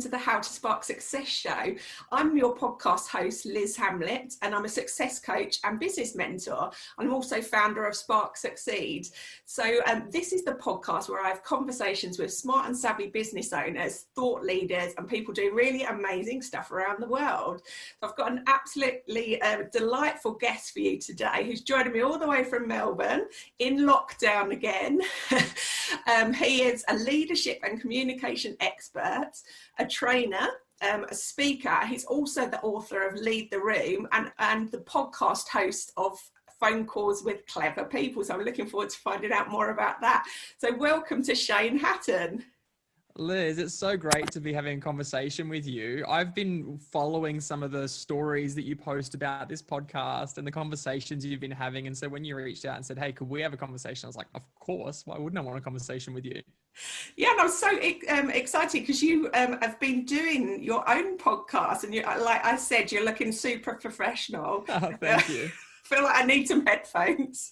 to the How to Spark Success show. I'm your podcast host, Liz Hamlet, and I'm a success coach and business mentor. I'm also founder of Spark Succeed. So this is the podcast where I have conversations with smart and savvy business owners, thought leaders, and people doing really amazing stuff around the world. So I've got an absolutely delightful guest for you today who's joining me all the way from Melbourne in lockdown again. He is a leadership and communication expert, a trainer, a speaker. He's also the author of Lead the Room and the podcast host of Phone Calls with Clever People. So I'm looking forward to finding out more about that. So welcome to Shane Hatton. Liz, it's so great to be having a conversation with you. I've been following some of the stories that you post about this podcast and the conversations you've been having. And so when you reached out and said, hey, could we have a conversation? I was like, of course. Why wouldn't I want a conversation with you? Yeah, and I'm so excited because you have been doing your own podcast and you, like I said, you're looking super professional. Oh, thank you. I feel like I need some headphones.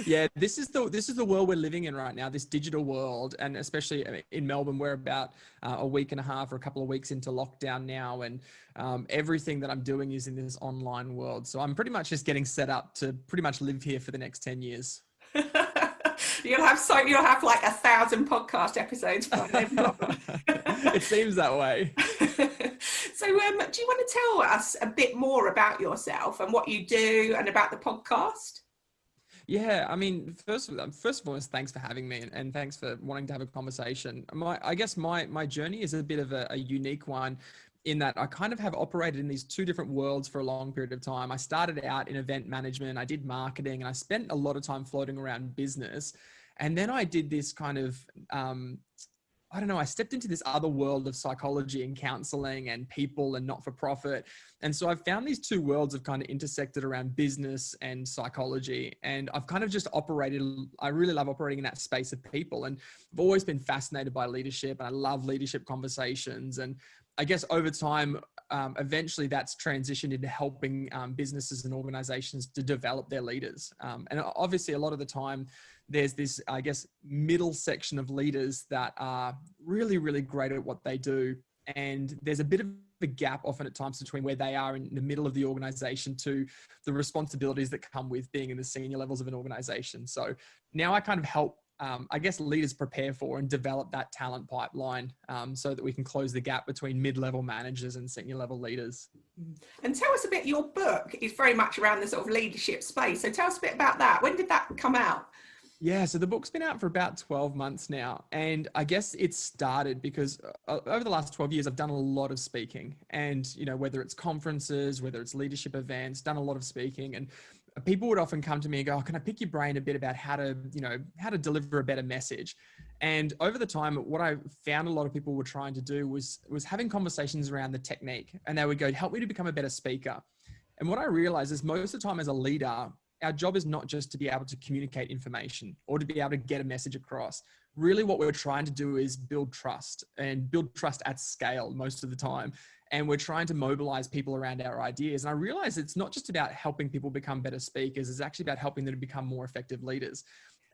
Yeah, this is the world we're living in right now, this digital world. And especially in Melbourne, we're about a week and a half or a couple of weeks into lockdown now. And everything that I'm doing is in this online world. So I'm pretty much just getting set up to pretty much live here for the next 10 years. You'll have like 1,000 podcast episodes from them. It seems that way. So do you want to tell us a bit more about yourself and what you do and about the podcast? Yeah, I mean, first of all, thanks for having me and thanks for wanting to have a conversation. I guess my journey is a bit of a unique one in that I kind of have operated in these two different worlds for a long period of time. I started out in event management, I did marketing, and I spent a lot of time floating around business. And then I did this kind of, I stepped into this other world of psychology and counseling and people and not-for-profit. And so I've found these two worlds have kind of intersected around business and psychology. And I've kind of just I really love operating in that space of people. And I've always been fascinated by leadership and I love leadership conversations. And I guess over time, eventually that's transitioned into helping businesses and organizations to develop their leaders. And obviously a lot of the time there's this, I guess, middle section of leaders that are really, really great at what they do. And there's a bit of a gap often at times between where they are in the middle of the organization to the responsibilities that come with being in the senior levels of an organization. So now I kind of help leaders prepare for and develop that talent pipeline so that we can close the gap between mid-level managers and senior level leaders. And tell us a bit, your book is very much around the sort of leadership space. So tell us a bit about that. When did that come out? Yeah, so the book's been out for about 12 months now. And I guess it started because over the last 12 years, I've done a lot of speaking and, whether it's conferences, whether it's leadership events, done a lot of speaking. And people would often come to me and go, oh, can I pick your brain a bit about how to deliver a better message? And over the time, what I found a lot of people were trying to do was having conversations around the technique. And they would go, help me to become a better speaker. And what I realized is most of the time as a leader, our job is not just to be able to communicate information or to be able to get a message across. Really what we're trying to do is build trust and build trust at scale most of the time. And we're trying to mobilize people around our ideas. And I realize it's not just about helping people become better speakers. It's actually about helping them to become more effective leaders.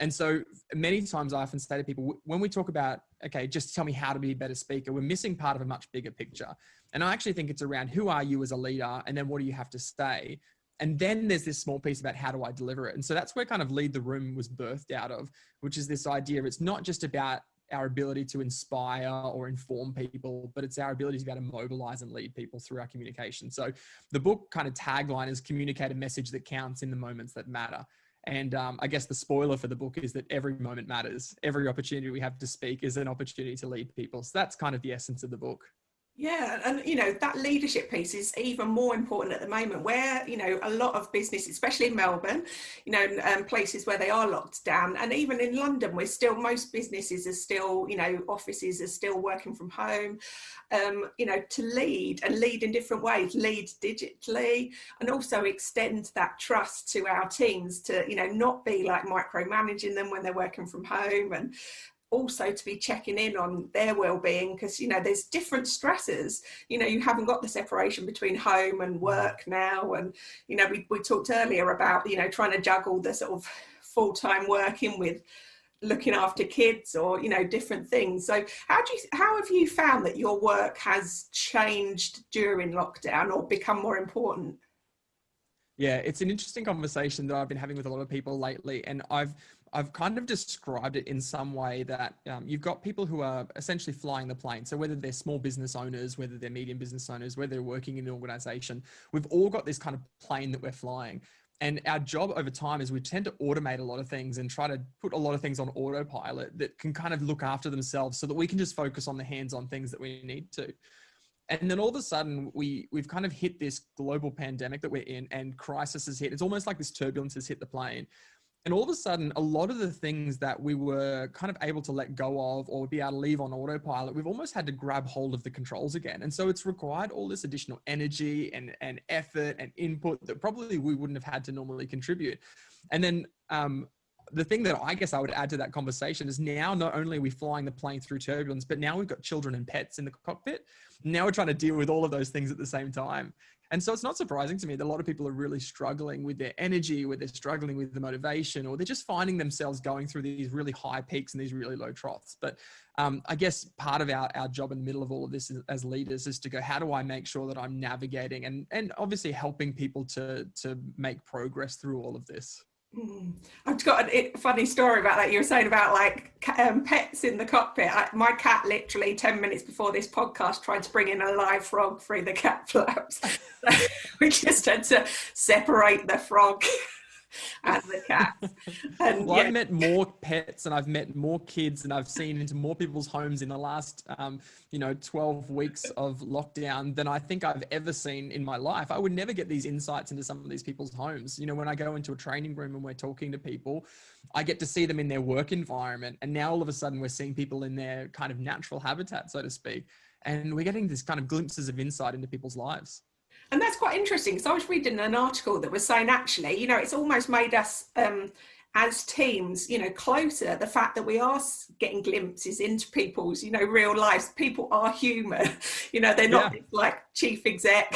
And so many times I often say to people, when we talk about, okay, just tell me how to be a better speaker, we're missing part of a much bigger picture. And I actually think it's around who are you as a leader? And then what do you have to say? And then there's this small piece about how do I deliver it? And so that's where kind of Lead the Room was birthed out of, which is this idea of it's not just about our ability to inspire or inform people, but it's our ability to be able to mobilize and lead people through our communication. So the book kind of tagline is communicate a message that counts in the moments that matter. And I guess the spoiler for the book is that every moment matters. Every opportunity we have to speak is an opportunity to lead people. So that's kind of the essence of the book. Yeah, and that leadership piece is even more important at the moment where, a lot of business, especially in Melbourne, places where they are locked down, and even in London, most businesses are still, offices are still working from home, to lead in different ways, lead digitally, and also extend that trust to our teams to, not be like micromanaging them when they're working from home, and also to be checking in on their well-being because there's different stresses. You haven't got the separation between home and work now, and we talked earlier about trying to juggle the sort of full-time working with looking after kids or, you know, different things. So how have you found that your work has changed during lockdown or become more important? Yeah, it's an interesting conversation that I've been having with a lot of people lately, and I've kind of described it in some way that you've got people who are essentially flying the plane. So whether they're small business owners, whether they're medium business owners, whether they're working in an organization, we've all got this kind of plane that we're flying. And our job over time is we tend to automate a lot of things and try to put a lot of things on autopilot that can kind of look after themselves so that we can just focus on the hands-on things that we need to. And then all of a sudden, we've kind of hit this global pandemic that we're in, and crisis has hit. It's almost like this turbulence has hit the plane. And all of a sudden, a lot of the things that we were kind of able to let go of or be able to leave on autopilot, we've almost had to grab hold of the controls again. And so it's required all this additional energy and effort and input that probably we wouldn't have had to normally contribute. And then the thing that I guess I would add to that conversation is now not only are we flying the plane through turbulence, but now we've got children and pets in the cockpit. Now we're trying to deal with all of those things at the same time. And so it's not surprising to me that a lot of people are really struggling with their energy, where they're struggling with the motivation, or they're just finding themselves going through these really high peaks and these really low troughs. But I guess part of our job in the middle of all of this as leaders is to go, how do I make sure that I'm navigating and obviously helping people to make progress through all of this? I've got a funny story about that. You were saying about like pets in the cockpit. My cat literally 10 minutes before this podcast tried to bring in a live frog through the cat flaps. So we just had to separate the frog and the cat. And well, I've met more pets and I've met more kids and I've seen into more people's homes in the last 12 weeks of lockdown than I think I've ever seen in my life. I would never get these insights into some of these people's homes. You know, when I go into a training room and we're talking to people, I get to see them in their work environment, and now all of a sudden we're seeing people in their kind of natural habitat, so to speak, and we're getting this kind of glimpses of insight into people's lives. And that's quite interesting, because I was reading an article that was saying, actually, you know, it's almost made us as teams, you know, closer. The fact that we are getting glimpses into people's, you know, real lives. People are human, you know, they're not like chief exec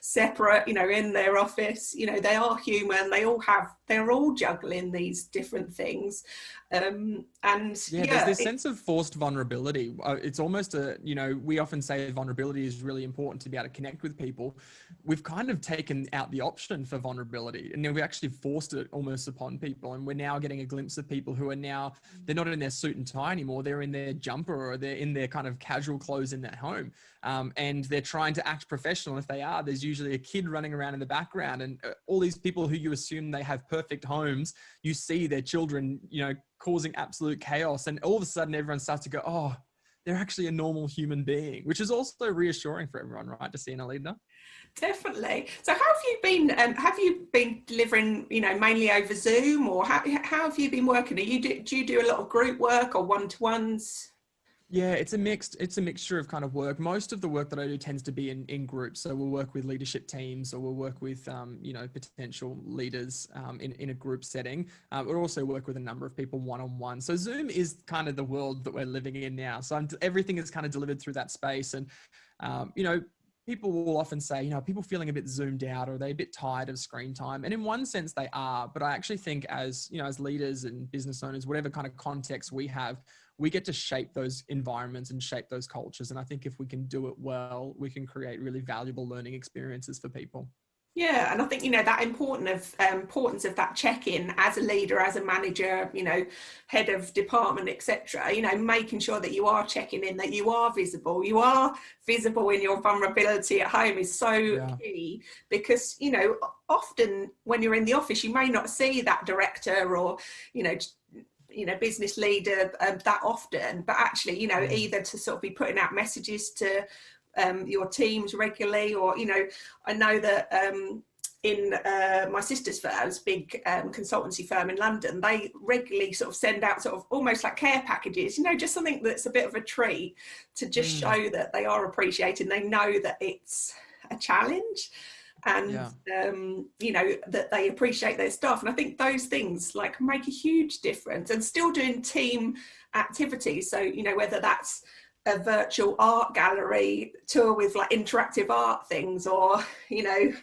separate, you know, in their office. You know, they are human. They're all juggling these different things. And there's this sense of forced vulnerability. It's almost we often say vulnerability is really important to be able to connect with people. We've kind of taken out the option for vulnerability, and then we actually forced it almost upon people. And we're now getting a glimpse of people who are now, they're not in their suit and tie anymore. They're in their jumper, or they're in their kind of casual clothes in their home. And they're trying to act professional. If they are, there's usually a kid running around in the background, and all these people who you assume they have perfect homes, you see their children, you know, causing absolute chaos. And all of a sudden everyone starts to go, oh, they're actually a normal human being, which is also reassuring for everyone, right? To see in a leader. Definitely. So have you been delivering, you know, mainly over Zoom, or how have you been working? Do you do a lot of group work or one-to-ones? Yeah, it's a mixture of kind of work. Most of the work that I do tends to be in groups. So we'll work with leadership teams, or we'll work with, potential leaders in a group setting. We'll also work with a number of people one-on-one. So Zoom is kind of the world that we're living in now. So everything is kind of delivered through that space. And, people will often say, you know, people feeling a bit zoomed out, or they're a bit tired of screen time. And in one sense they are, but I actually think as leaders and business owners, whatever kind of context we have, we get to shape those environments and shape those cultures. And I think if we can do it well, we can create really valuable learning experiences for people. Yeah, and I think, you know, that importance of that check-in as a leader, as a manager, you know, head of department, etc. You know, making sure that you are checking in, that you are visible in your vulnerability at home is so key, because, you know, often when you're in the office, you may not see that director or, you know, business leader that often, but actually, you know, either to sort of be putting out messages to your teams regularly, or, you know, I know that in my sister's firm's big consultancy firm in London, they regularly sort of send out sort of almost like care packages, you know, just something that's a bit of a treat to just show that they are appreciated, they know that it's a challenge, and you know, that they appreciate their staff. And I think those things like make a huge difference. And still doing team activities, so, you know, whether that's a virtual art gallery tour with like interactive art things, or, you know,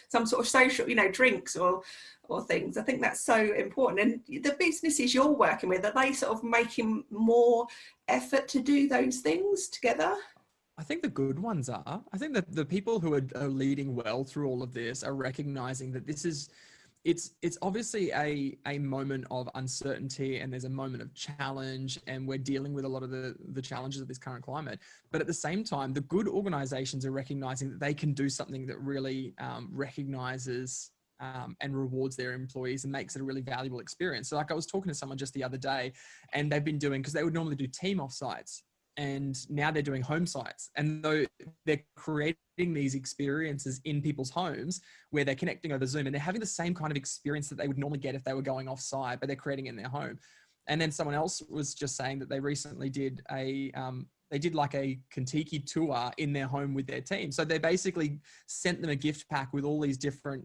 some sort of social, you know, drinks or or things. I think that's so important. And the businesses you're working with, are they sort of making more effort to do those things together? I think the good ones are. I think that the people who are leading well through all of this are recognizing that this is, it's obviously a moment of uncertainty, and there's a moment of challenge, and we're dealing with a lot of the challenges of this current climate. But at the same time, the good organizations are recognizing that they can do something that really recognizes and rewards their employees and makes it a really valuable experience. So like I was talking to someone just the other day, and they've been doing, because they would normally do team offsites, and now they're doing home sites, and though they're creating these experiences in people's homes where they're connecting over Zoom, and they're having the same kind of experience that they would normally get if they were going off site, but they're creating it in their home. And then someone else was just saying that they recently did they did like a Kentucky tour in their home with their team. So they basically sent them a gift pack with all these different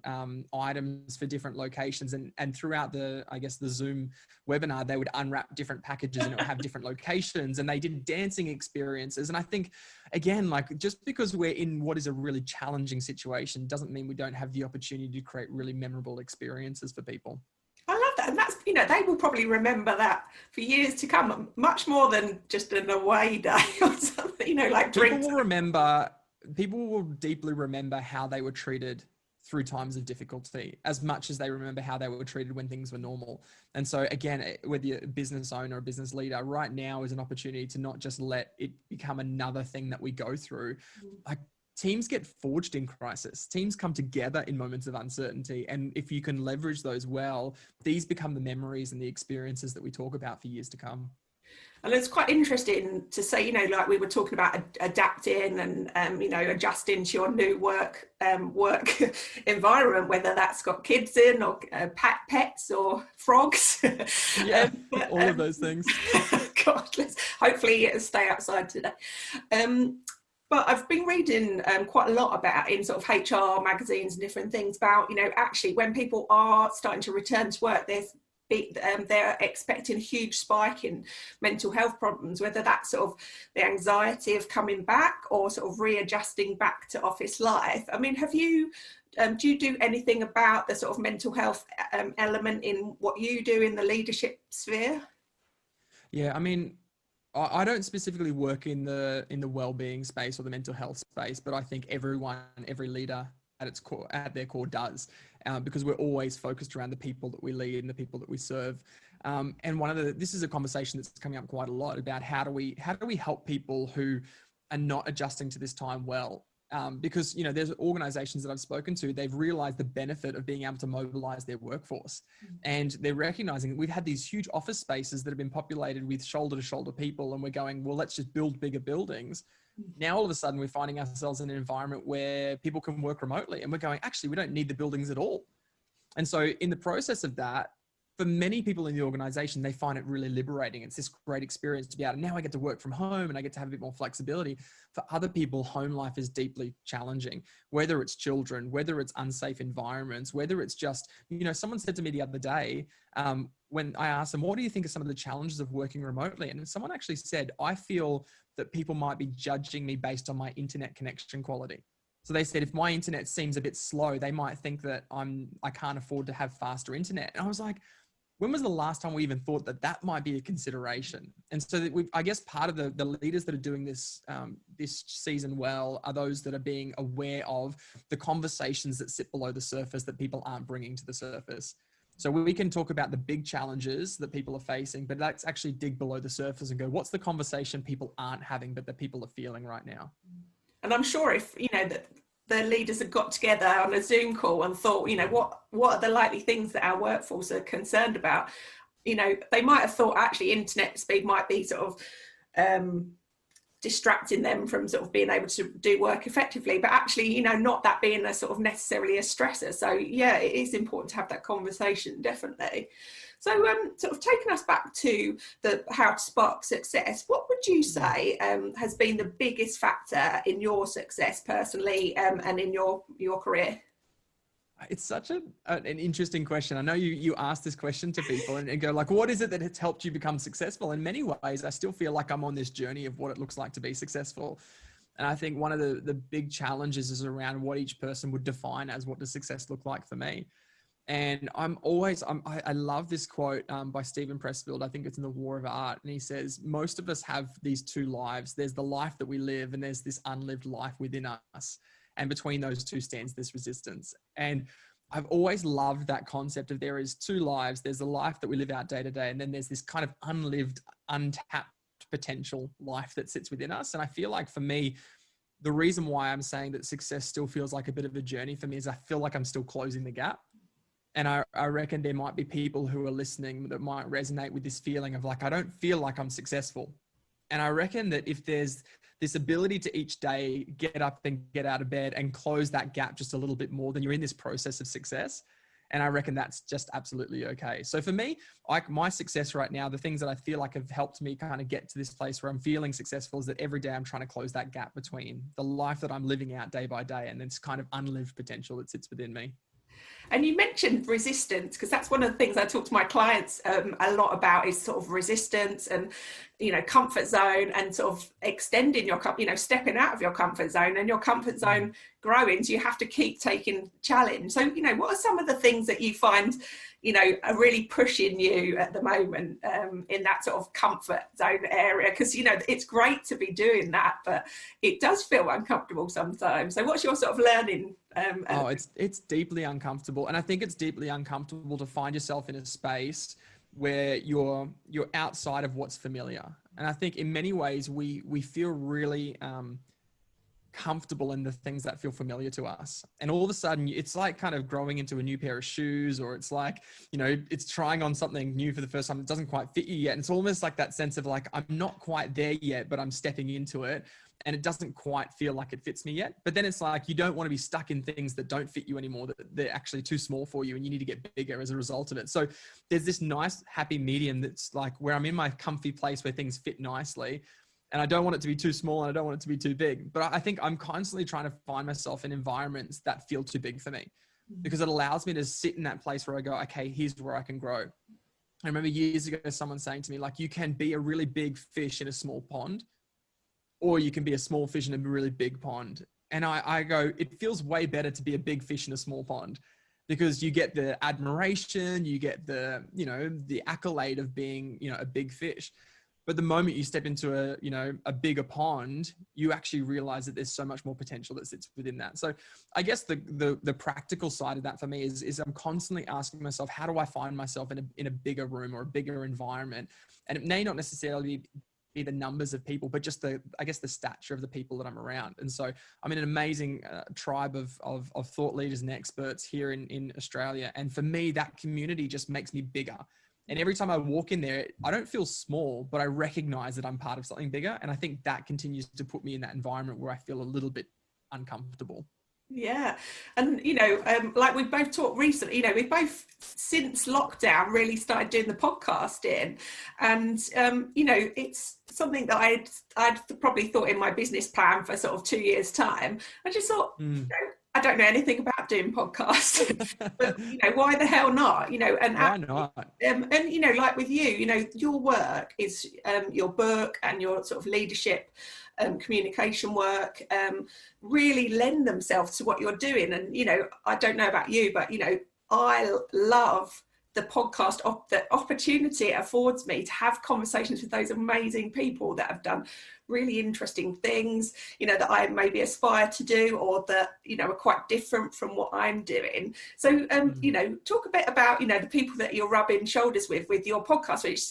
items for different locations. And throughout the Zoom webinar, they would unwrap different packages and it would have different locations, and they did dancing experiences. And I think, again, like, just because we're in what is a really challenging situation doesn't mean we don't have the opportunity to create really memorable experiences for people. I love that. And that's, they will probably remember that for years to come, much more than just an away day or something, like drinks. People will deeply remember how they were treated through times of difficulty, as much as they remember how they were treated when things were normal. And so again, whether you're a business owner or a business leader, right now is an opportunity to not just let it become another thing that we go through. Like, teams get forged in crisis. Teams come together in moments of uncertainty. And if you can leverage those well, these become the memories and the experiences that we talk about for years to come. And it's quite interesting to say, like we were talking about adapting and, adjusting to your new work environment, whether that's got kids in or pets or frogs. Yeah, all of those things. God, hopefully it'll stay outside today. But I've been reading quite a lot about, in sort of HR magazines and different things about, actually when people are starting to return to work, they're expecting a huge spike in mental health problems, whether that's sort of the anxiety of coming back or sort of readjusting back to office life. I mean, do you do anything about the sort of mental health element in what you do in the leadership sphere? Yeah, I mean, I don't specifically work in the well-being space or the mental health space, but I think every leader at their core does, because we're always focused around the people that we lead and the people that we serve. And this is a conversation that's coming up quite a lot about how do we help people who are not adjusting to this time well. Because, there's organizations that I've spoken to, they've realized the benefit of being able to mobilize their workforce. And they're recognizing that we've had these huge office spaces that have been populated with shoulder to shoulder people. And we're going, well, let's just build bigger buildings. Now, all of a sudden, we're finding ourselves in an environment where people can work remotely, and we're going, actually, we don't need the buildings at all. And so in the process of that, for many people in the organization, they find it really liberating. It's this great experience to be able to, now I get to work from home and I get to have a bit more flexibility. For other people, home life is deeply challenging, whether it's children, whether it's unsafe environments, whether it's just, someone said to me the other day, when I asked them, what do you think are some of the challenges of working remotely? And someone actually said, I feel that people might be judging me based on my internet connection quality. So they said, if my internet seems a bit slow, they might think that I can't afford to have faster internet. And I was like, when was the last time we even thought that might be a consideration? And so that I guess part of the leaders that are doing this season well are those that are being aware of the conversations that sit below the surface that people aren't bringing to the surface. So we can talk about the big challenges that people are facing, but let's actually dig below the surface and go, what's the conversation people aren't having, but that people are feeling right now? And I'm sure if, that the leaders have got together on a Zoom call and thought, what are the likely things that our workforce are concerned about? They might have thought actually internet speed might be sort of distracting them from sort of being able to do work effectively, but actually, not that being a sort of necessarily a stressor. So yeah, it is important to have that conversation, definitely. So sort of taking us back to how to spark success, what would you say has been the biggest factor in your success personally and in your career? It's such an interesting question. I know you ask this question to people and go like, what is it that has helped you become successful? In many ways, I still feel like I'm on this journey of what it looks like to be successful. And I think one of the big challenges is around what each person would define as what does success look like for me. And I love this quote by Stephen Pressfield. I think it's in The War of Art. And he says, most of us have these two lives. There's the life that we live, and there's this unlived life within us. And between those two stands this resistance. And I've always loved that concept of there is two lives. There's the life that we live out day to day, and then there's this kind of unlived, untapped potential life that sits within us. And I feel like for me, the reason why I'm saying that success still feels like a bit of a journey for me is I feel like I'm still closing the gap. And I reckon there might be people who are listening that might resonate with this feeling of like, I don't feel like I'm successful. And I reckon that if there's this ability to each day get up and get out of bed and close that gap just a little bit more, then you're in this process of success. And I reckon that's just absolutely okay. So for me, like my success right now, the things that I feel like have helped me kind of get to this place where I'm feeling successful is that every day I'm trying to close that gap between the life that I'm living out day by day and this kind of unlived potential that sits within me. And you mentioned resistance, because that's one of the things I talk to my clients a lot about, is sort of resistance and, comfort zone, and sort of extending your, stepping out of your comfort zone, and your comfort zone growing. So you have to keep taking challenge. So, what are some of the things that you find, are really pushing you at the moment in that sort of comfort zone area? Because, it's great to be doing that, but it does feel uncomfortable sometimes. So what's your sort of learning? It's deeply uncomfortable. And I think it's deeply uncomfortable to find yourself in a space where you're outside of what's familiar. And I think in many ways we feel really comfortable in the things that feel familiar to us. And all of a sudden it's like kind of growing into a new pair of shoes, or it's like, it's trying on something new for the first time that doesn't quite fit you yet. And it's almost like that sense of like, I'm not quite there yet, but I'm stepping into it. And it doesn't quite feel like it fits me yet. But then it's like, you don't want to be stuck in things that don't fit you anymore, that they're actually too small for you and you need to get bigger as a result of it. So there's this nice, happy medium that's like where I'm in my comfy place where things fit nicely. And I don't want it to be too small and I don't want it to be too big. But I think I'm constantly trying to find myself in environments that feel too big for me, because it allows me to sit in that place where I go, okay, here's where I can grow. I remember years ago, someone saying to me, like, you can be a really big fish in a small pond, or you can be a small fish in a really big pond. And I go, it feels way better to be a big fish in a small pond, because you get the admiration, you get the, the accolade of being, a big fish. But the moment you step into a bigger pond, you actually realize that there's so much more potential that sits within that. So I guess the practical side of that for me is I'm constantly asking myself, how do I find myself in a bigger room or a bigger environment? And it may not necessarily be the numbers of people, but just the stature of the people that I'm around. And so I'm in an amazing tribe of thought leaders and experts here in Australia. And for me, that community just makes me bigger. And every time I walk in there, I don't feel small, but I recognize that I'm part of something bigger. And I think that continues to put me in that environment where I feel a little bit uncomfortable. Yeah. And, like we both talked recently, we both since lockdown really started doing the podcasting. And, it's something that I'd probably thought in my business plan for sort of 2 years' time. I just thought, I don't know anything about doing podcasts, but, why the hell not? And why not? And, like with you, your work is your book and your sort of leadership communication work really lend themselves to what you're doing. And I don't know about you, but I love the podcast, the opportunity it affords me to have conversations with those amazing people that have done really interesting things, that I maybe aspire to do, or that are quite different from what I'm doing. So talk a bit about the people that you're rubbing shoulders with your podcast, which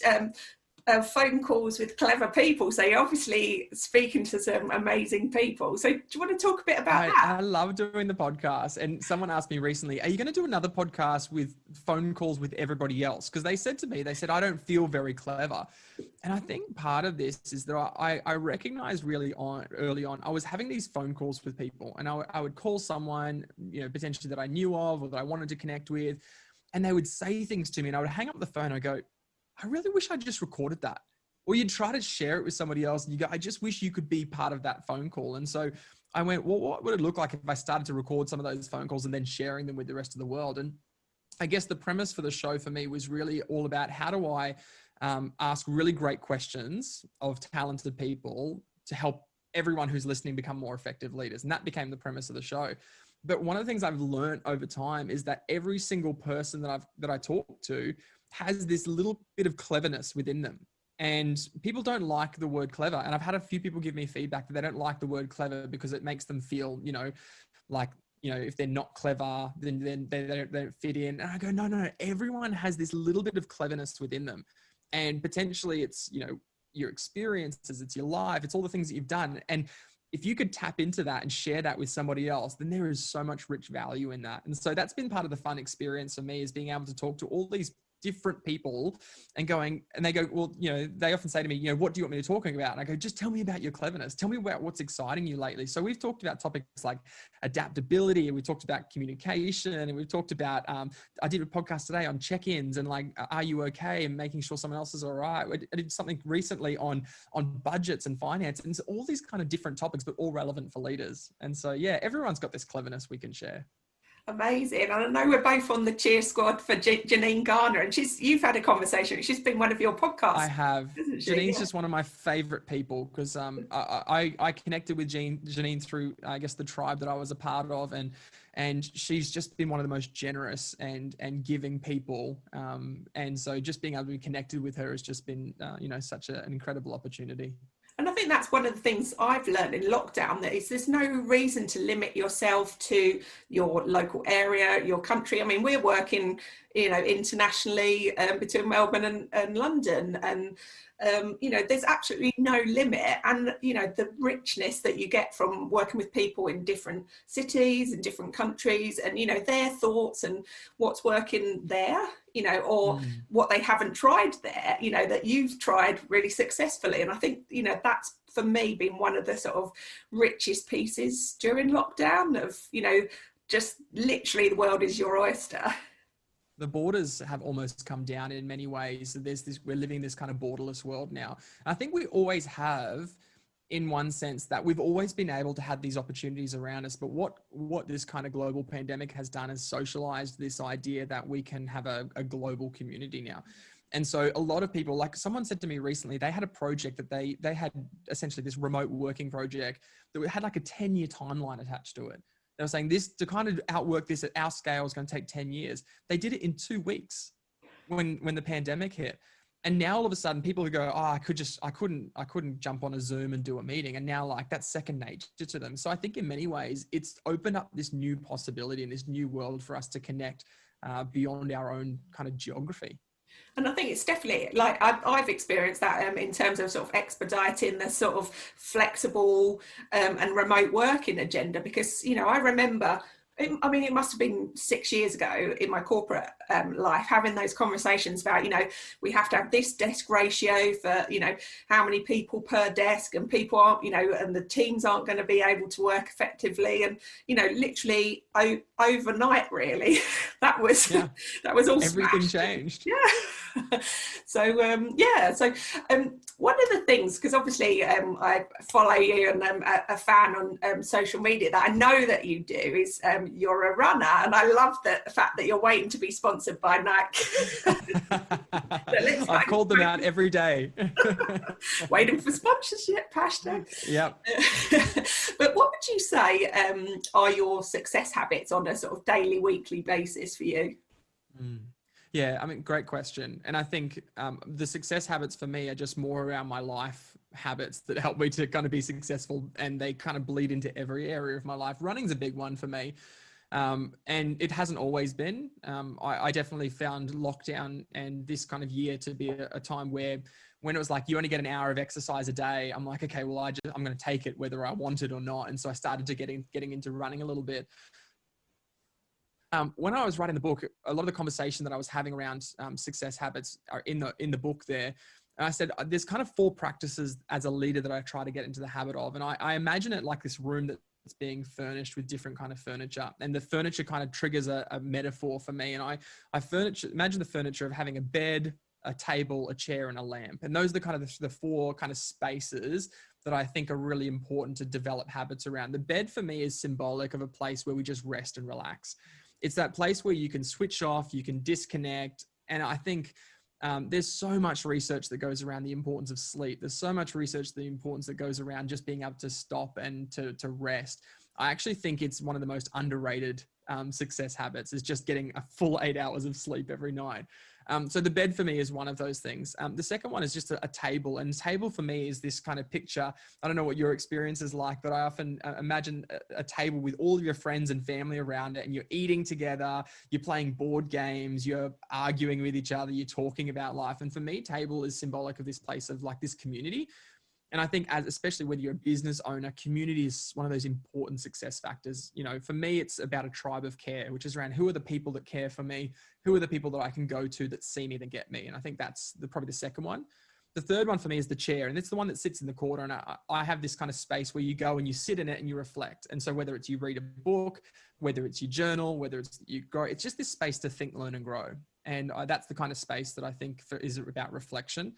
phone calls with clever people. So you're obviously speaking to some amazing people. So do you want to talk a bit about that? I love doing the podcast. And someone asked me recently, are you going to do another podcast with phone calls with everybody else? Because they said, I don't feel very clever. And I think part of this is that I recognized early on, I was having these phone calls with people, and I would call someone, potentially that I knew of or that I wanted to connect with, and they would say things to me, and I would hang up the phone and I go, I really wish I just recorded that. Or you'd try to share it with somebody else and you go, I just wish you could be part of that phone call. And so I went, well, what would it look like if I started to record some of those phone calls and then sharing them with the rest of the world? And I guess the premise for the show for me was really all about how do I ask really great questions of talented people to help everyone who's listening become more effective leaders. And that became the premise of the show. But one of the things I've learned over time is that every single person that I talk to has this little bit of cleverness within them. And people don't like the word clever. And I've had a few people give me feedback that they don't like the word clever because it makes them feel, like, if they're not clever, then they don't fit in. And I go, no, everyone has this little bit of cleverness within them. And potentially it's, your experiences, it's your life, it's all the things that you've done. And if you could tap into that and share that with somebody else, then there is so much rich value in that. And so that's been part of the fun experience for me, is being able to talk to all these different people and they go, well, they often say to me, what do you want me to talk about? And I go, just tell me about your cleverness. Tell me about what's exciting you lately. So we've talked about topics like adaptability, and we talked about communication, and we've talked about, I did a podcast today on check-ins and like, are you okay? And making sure someone else is all right. I did something recently on budgets and finance, and so all these kind of different topics, but all relevant for leaders. And so, yeah, everyone's got this cleverness we can share. Amazing. And I know we're both on the cheer squad for Janine Garner, and you've had a conversation. She's been one of your podcasts. I have. Janine's just one of my favorite people, because I connected with Janine through, I guess, the tribe that I was a part of, and she's just been one of the most generous and giving people. And so just being able to be connected with her has just been, such an incredible opportunity. And I think that's one of the things I've learned in lockdown, that there's no reason to limit yourself to your local area, your country. I mean, we're working, internationally, between Melbourne and London, and there's absolutely no limit. And the richness that you get from working with people in different cities and different countries, and their thoughts and what's working there, or what they haven't tried there, that you've tried really successfully. And I think that's, for me, been one of the sort of richest pieces during lockdown, of just literally the world is your oyster. The borders have almost come down in many ways. We're living this kind of borderless world now. I think we always have, in one sense, that we've always been able to have these opportunities around us. But what this kind of global pandemic has done is socialized this idea that we can have a global community now. And so a lot of people, like someone said to me recently, they had a project that they had, essentially this remote working project that had like a 10-year timeline attached to it. They were saying this, to kind of outwork this at our scale, is going to take 10 years. They did it in 2 weeks when the pandemic hit. And now all of a sudden people who go, I couldn't jump on a Zoom and do a meeting. And now, like, that's second nature to them. So I think in many ways it's opened up this new possibility and this new world for us to connect beyond our own kind of geography. And I think it's definitely, like, I've experienced that in terms of sort of expediting the sort of flexible and remote working agenda, because, I remember, it must have been 6 years ago in my corporate life, having those conversations about, we have to have this desk ratio for, how many people per desk, and people aren't, and the teams aren't going to be able to work effectively. And, literally overnight, really, that was all everything smashed. changed. Yeah. So one of the things, because obviously I follow you and I'm a fan on social media, that I know that you do, is you're a runner, and I love the fact that you're waiting to be sponsored by Nike. I've called them out every day. Waiting for sponsorship, hashtag. Yep. But what would you say are your success habits on a sort of daily, weekly basis for you? Yeah, I mean, great question. And I think the success habits for me are just more around my life habits that help me to kind of be successful, and they kind of bleed into every area of my life. Running's a big one for me. And it hasn't always been. I definitely found lockdown and this kind of year to be a time where, when it was like, you only get an hour of exercise a day, I'm like, okay, well, I'm going to take it whether I want it or not. And so I started to getting into running a little bit. When I was writing the book, a lot of the conversation that I was having around success habits are in the book there. And I said, there's kind of 4 practices as a leader that I try to get into the habit of. And I imagine it like this room that's being furnished with different kind of furniture. And the furniture kind of triggers a metaphor for me. And I imagine the furniture of having a bed, a table, a chair, and a lamp. And those are the kind of the 4 kind of spaces that I think are really important to develop habits around. The bed for me is symbolic of a place where we just rest and relax. It's that place where you can switch off, you can disconnect. And I think there's so much research that goes around the importance of sleep. There's so much research, the importance that goes around just being able to stop and to rest. I actually think it's one of the most underrated success habits, is just getting a full 8 hours of sleep every night. So the bed for me is one of those things. The second one is just a table, and table for me is this kind of picture. I don't know what your experience is like, but I often imagine a table with all of your friends and family around it, and you're eating together, you're playing board games, you're arguing with each other, you're talking about life. And for me, table is symbolic of this place of like this community. And I think especially whether you're a business owner, community is one of those important success factors. You know, for me, it's about a tribe of care, which is around who are the people that care for me? Who are the people that I can go to that see me, that get me? And I think that's probably the second one. The third one for me is the chair. And it's the one that sits in the corner. And I have this kind of space where you go and you sit in it and you reflect. And so whether it's you read a book, whether it's you journal, whether it's you grow, it's just this space to think, learn and grow. And that's the kind of space that I think is about reflection.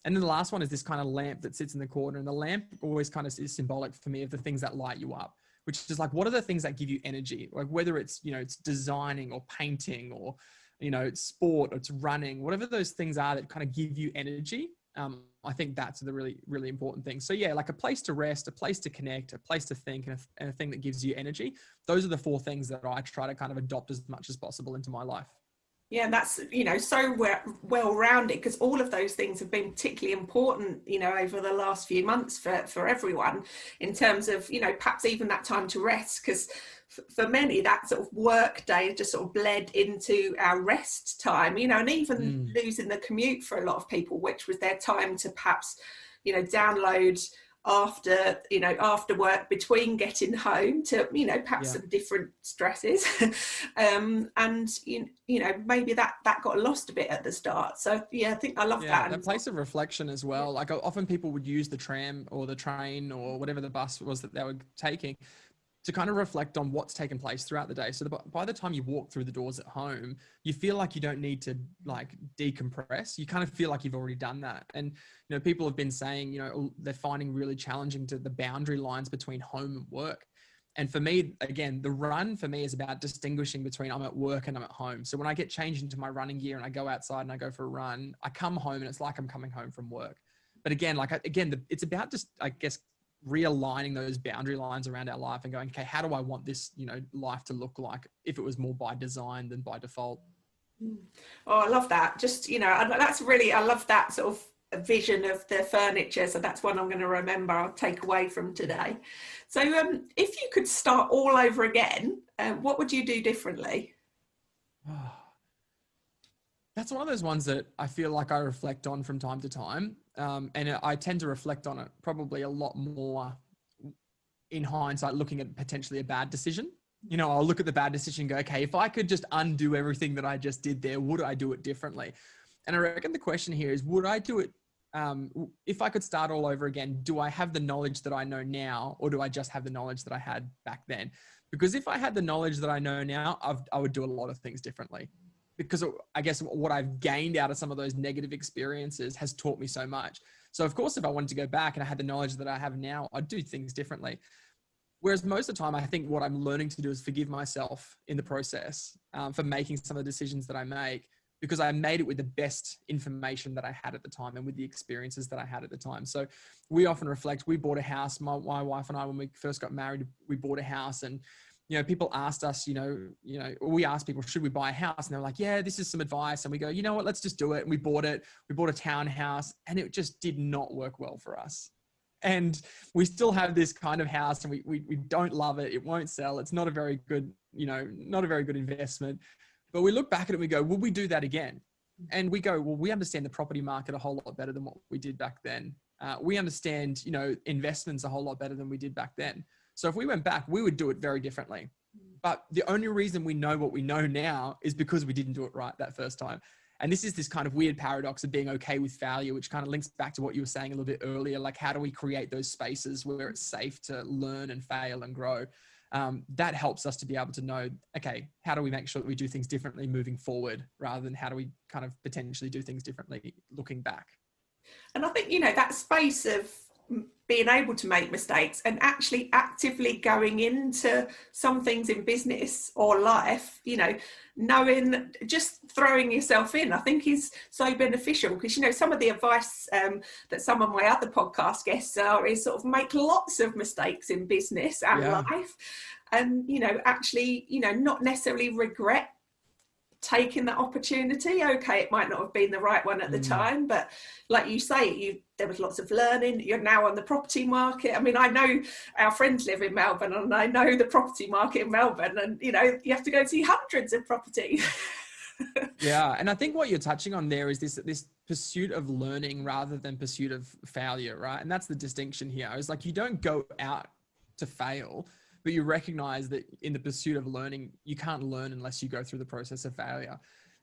And then the last one is this kind of lamp that sits in the corner. And the lamp always kind of is symbolic for me of the things that light you up, which is like, what are the things that give you energy? Like whether it's, you know, it's designing or painting or, you know, it's sport or it's running, whatever those things are that kind of give you energy. I think that's the really, really important thing. So yeah, like a place to rest, a place to connect, a place to think, and a thing that gives you energy. Those are the 4 things that I try to kind of adopt as much as possible into my life. Yeah, that's, you know, so well-rounded, because all of those things have been particularly important, you know, over the last few months for everyone, in terms of, you know, perhaps even that time to rest, because for many that sort of work day just sort of bled into our rest time, you know, and even losing the commute for a lot of people, which was their time to perhaps, you know, download after work, between getting home to, you know, perhaps some different stresses. And you know, maybe that got lost a bit at the start. So yeah, I think I love that. That place of reflection as well. Like often people would use the tram or the train or whatever the bus was that they were taking to kind of reflect on what's taken place throughout the day. So by the time you walk through the doors at home, you feel like you don't need to like decompress. You kind of feel like you've already done that. And, you know, people have been saying, you know, they're finding really challenging to the boundary lines between home and work. And for me, again, the run for me is about distinguishing between I'm at work and I'm at home. So when I get changed into my running gear and I go outside and I go for a run, I come home and it's like I'm coming home from work. But again, it's about just, I guess, realigning those boundary lines around our life and going, okay, how do I want this, you know, life to look like if it was more by design than by default? Oh, I love that. Just, you know, I love that sort of vision of the furniture. So that's one I'm going to remember, I'll take away from today. So if you could start all over again, what would you do differently? That's one of those ones that I feel like I reflect on from time to time. And I tend to reflect on it probably a lot more in hindsight, looking at potentially a bad decision. You know, I'll look at the bad decision and go, okay, if I could just undo everything that I just did there, would I do it differently? And I reckon the question here is, would I do it? If I could start all over again, do I have the knowledge that I know now, or do I just have the knowledge that I had back then? Because if I had the knowledge that I know now, I would do a lot of things differently. Because I guess what I've gained out of some of those negative experiences has taught me so much. So of course, if I wanted to go back and I had the knowledge that I have now, I'd do things differently. Whereas most of the time, I think what I'm learning to do is forgive myself in the process for making some of the decisions that I make, because I made it with the best information that I had at the time and with the experiences that I had at the time. So we often reflect, we bought a house, my wife and I, when we first got married, we bought a house, and you know, people asked us, we asked people, should we buy a house? And they're like, yeah, this is some advice. And we go, you know what, let's just do it. And we bought it. We bought a townhouse, and it just did not work well for us. And we still have this kind of house, and we don't love it. It won't sell. It's not a very good, not a very good investment. But we look back at it and we go, will we do that again? And we go, well, we understand the property market a whole lot better than what we did back then. We understand, investments a whole lot better than we did back then. So if we went back, we would do it very differently. But the only reason we know what we know now is because we didn't do it right that first time. And this is this kind of weird paradox of being okay with failure, which kind of links back to what you were saying a little bit earlier. Like, how do we create those spaces where it's safe to learn and fail and grow? That helps us to be able to know, okay, how do we make sure that we do things differently moving forward, rather than how do we kind of potentially do things differently looking back? And I think, that space of being able to make mistakes and actually actively going into some things in business or life, you know, knowing, just throwing yourself in, I think is so beneficial. Because, you know, some of the advice that some of my other podcast guests are is sort of make lots of mistakes in business and life, and, you know, actually, you know, not necessarily regret taking that opportunity. Okay, it might not have been the right one at the time, but like you say, there was lots of learning. You're now on the property market. I mean, I know our friends live in Melbourne, and I know the property market in Melbourne, and, you know, you have to go see hundreds of property. Yeah, and I think what you're touching on there is this pursuit of learning rather than pursuit of failure, right? And that's the distinction here. It's like, you don't go out to fail, but you recognize that in the pursuit of learning, you can't learn unless you go through the process of failure.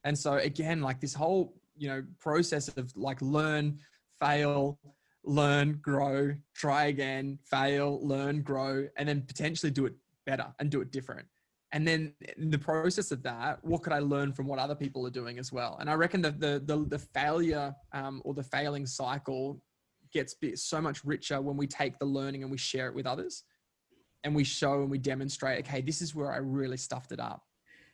And so again, like this whole, you know, process of like learn, fail, learn, grow, try again, fail, learn, grow, and then potentially do it better and do it different. And then in the process of that, what could I learn from what other people are doing as well? And I reckon that the failure or the failing cycle gets so much richer when we take the learning and we share it with others. And we show and we demonstrate, okay, this is where I really stuffed it up.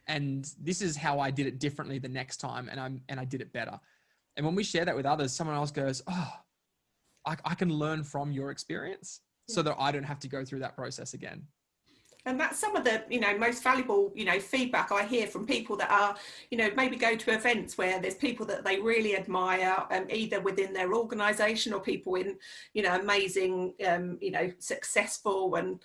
And this is how I did it differently the next time. And I did it better. And when we share that with others, someone else goes, oh, I can learn from your experience so that I don't have to go through that process again. And that's some of the, you know, most valuable, you know, feedback I hear from people that are, you know, maybe go to events where there's people that they really admire, either within their organisation or people in, you know, amazing, you know, successful and,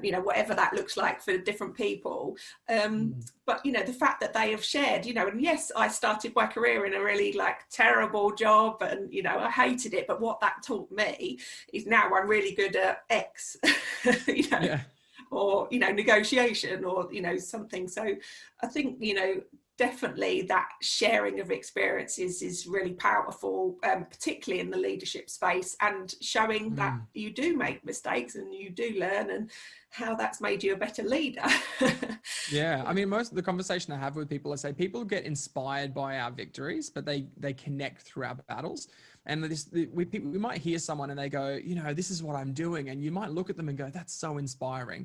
you know, whatever that looks like for different people. But, you know, the fact that they have shared, you know, and yes, I started my career in a really like terrible job and, you know, I hated it. But what that taught me is now I'm really good at X, you know. Yeah. Or, you know, negotiation or, you know, something. So I think, you know, definitely that sharing of experiences is really powerful, particularly in the leadership space, and showing that you do make mistakes and you do learn and how that's made you a better leader. Yeah. I mean, most of the conversation I have with people, I say people get inspired by our victories, but they connect through our battles. And we might hear someone and they go, you know, this is what I'm doing. And you might look at them and go, that's so inspiring.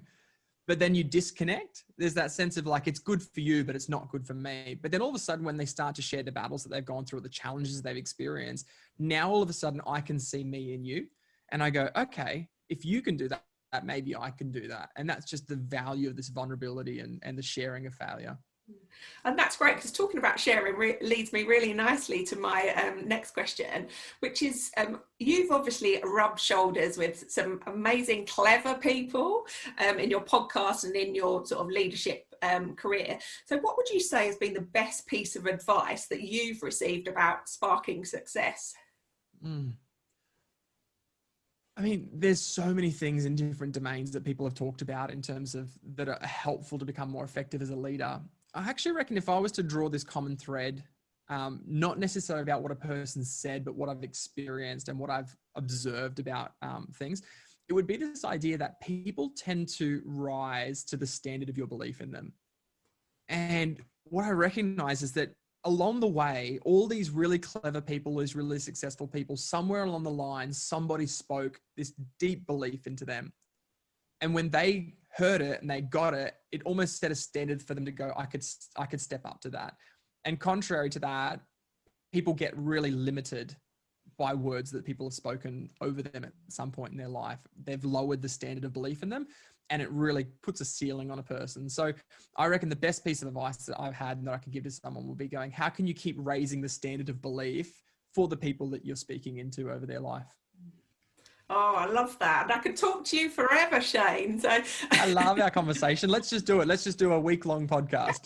But then you disconnect. There's that sense of like, it's good for you, but it's not good for me. But then all of a sudden, when they start to share the battles that they've gone through, or the challenges they've experienced, now all of a sudden I can see me in you. And I go, okay, if you can do that, maybe I can do that. And that's just the value of this vulnerability and the sharing of failure. And that's great, because talking about sharing leads me really nicely to my next question, which is you've obviously rubbed shoulders with some amazing, clever people in your podcast and in your sort of leadership career. So what would you say has been the best piece of advice that you've received about sparking success? I mean, there's so many things in different domains that people have talked about in terms of that are helpful to become more effective as a leader. I actually reckon if I was to draw this common thread, not necessarily about what a person said, but what I've experienced and what I've observed about things, it would be this idea that people tend to rise to the standard of your belief in them. And what I recognize is that along the way, all these really clever people, these really successful people, somewhere along the line, somebody spoke this deep belief into them. And when they heard it and they got it, it almost set a standard for them to go, I could step up to that. And contrary to that, people get really limited by words that people have spoken over them at some point in their life. They've lowered the standard of belief in them, and it really puts a ceiling on a person. So I reckon the best piece of advice that I've had and that I could give to someone would be going, how can you keep raising the standard of belief for the people that you're speaking into over their life? Oh, I love that. And I could talk to you forever, Shane. So I love our conversation. Let's just do it. Let's just do a week-long podcast.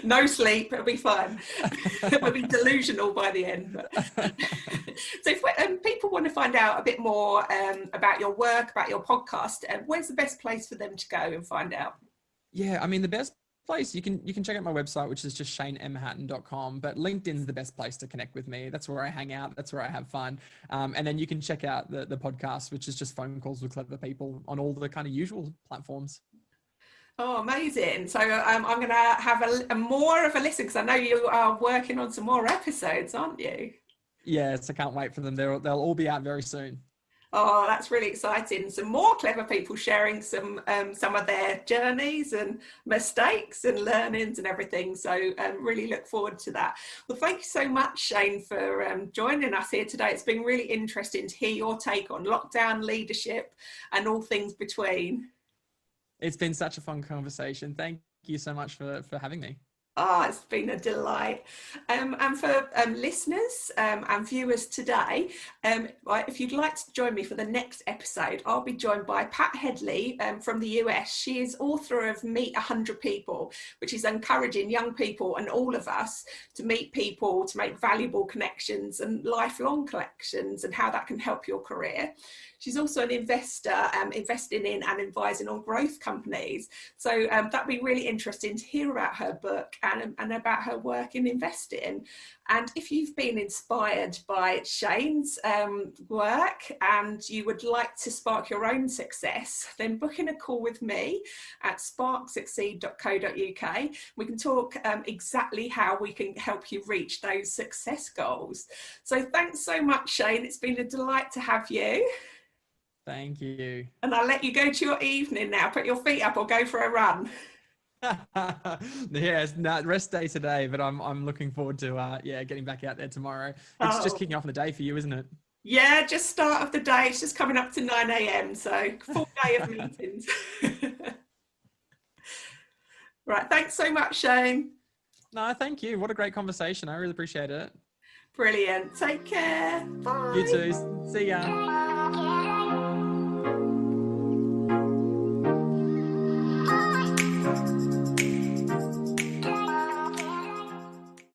No sleep. It'll be fun. We'll be delusional by the end. So if people want to find out a bit more about your work, about your podcast, where's the best place for them to go and find out? Yeah, I mean, the best place, you can check out my website, which is just shanemhatton.com, but LinkedIn's the best place to connect with me. That's where I hang out. That's where I have fun. And then you can check out the podcast, which is just phone calls with clever people on all the kind of usual platforms. Oh, amazing. So I'm going to have a more of a listen, because I know you are working on some more episodes, aren't you? Yes, I can't wait for them. They'll all be out very soon. Oh, that's really exciting. Some more clever people sharing some of their journeys and mistakes and learnings and everything. So really look forward to that. Well, thank you so much, Shane, for joining us here today. It's been really interesting to hear your take on lockdown leadership and all things between. It's been such a fun conversation. Thank you so much for having me. Ah, it's been a delight. And for listeners and viewers today, if you'd like to join me for the next episode, I'll be joined by Pat Headley from the US. She is author of Meet 100 People, which is encouraging young people and all of us to meet people, to make valuable connections and lifelong connections, and how that can help your career. She's also an investor, investing in and advising on growth companies. So that'd be really interesting to hear about her book and about her work in investing. And if you've been inspired by Shane's work and you would like to spark your own success, then book in a call with me at sparksucceed.co.uk. We can talk exactly how we can help you reach those success goals. So thanks so much, Shane. It's been a delight to have you. Thank you. And I'll let you go to your evening now. Put your feet up or go for a run. Yes, no, rest day today, but I'm looking forward to getting back out there tomorrow. It's just kicking off in the day for you, isn't it? Yeah, just start of the day. It's just coming up to 9 a.m. So full day of meetings. Right. Thanks so much, Shane. No, thank you. What a great conversation. I really appreciate it. Brilliant. Take care. Bye. You too. See ya.